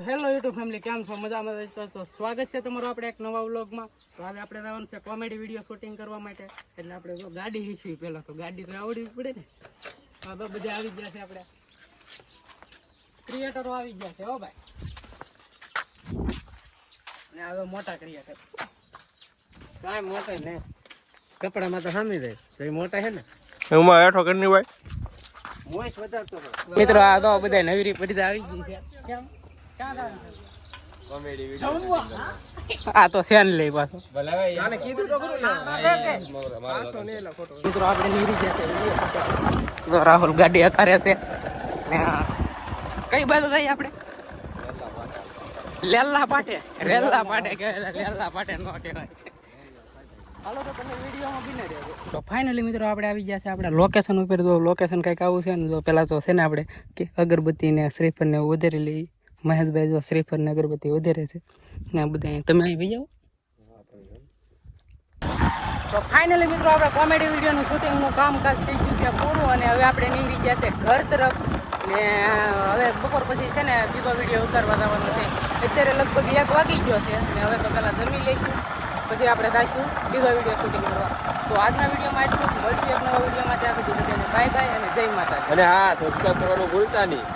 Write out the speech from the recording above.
Hello YouTube family, કેમ છો? મજામાં? તો સ્વાગત છે તમારું આપણે એક નવા વ્લોગમાં. તો આજે આપણે જવાનું છે કોમેડી વિડીયો શૂટિંગ કરવા માટે. એટલે આપણે જો ગાડી શીખવી, પહેલાં તો ગાડી તો આવડવી પડે ને. હા તો બધા આવી ગયા છે, આપણે ક્રિએટરો આવી ગયા છે હો ભાઈ. ને હવે મોટા ક્રિએટર કાંઈ મોટા ને કપડામાં તો સામી રહે તો એ મોટા છે ને. એમાં હેઠો કરની ભાઈ મિત્રો આ તો બધા નવીરી પડી આવી ગઈ છે. કેમ આ તો ફેન લઈ પાછો મિત્રો આપણે નીરી જશે. રાહુલ ગાડી અકારે છે. કઈ બાજુ જઈએ આપણે? લેલ્લા પાટે. રેલ્લા પાટે કહેવાય, લેલ્લા પાટે ન કહેવાય. હાલો તો તમે વિડીયોમાં બિને રહેજો. તો ફાઇનલી મિત્રો આપણે આવી ગયા છે આપણે લોકેશન ઉપર. તો લોકેશન કંઈક આવું છે ને. જો પહેલાં તો છે ને આપણે કે અગરબત્તી ને શ્રીફળ ને વધારી લઈ. મહેશભાઈ જો શ્રીફળ ને અગરબત્તી વધારે છે ને આ બધા. તમે અહીં ભાઈ જાઓ. તો ફાઇનલી મિત્રો આપણે કોમેડી વિડીયોનું શૂટિંગનું કામકાજ થઈ ગયું છે પૂરું. અને હવે આપણે નીકળી ગયા છે ઘર તરફ. ને હવે બપોર પછી છે ને બીજો વિડીયો ઉતારવા જવાનો છે. અત્યારે લગભગ 1 વાગી ગયો છે. ને હવે તો પહેલાં જમી લઈશું, પછી આપણે થાશું બીજો વિડીયો શૂટિંગ કરવા. તો આજના વિડીયોમાં એટલું જ. મળશું એક નવા વિડીયોમાં. ત્યાં સુધી બધાને બાય બાય અને જય માતાજી. અને હા, સબસ્ક્રાઇબ કરવાનું ભૂલતા નહીં.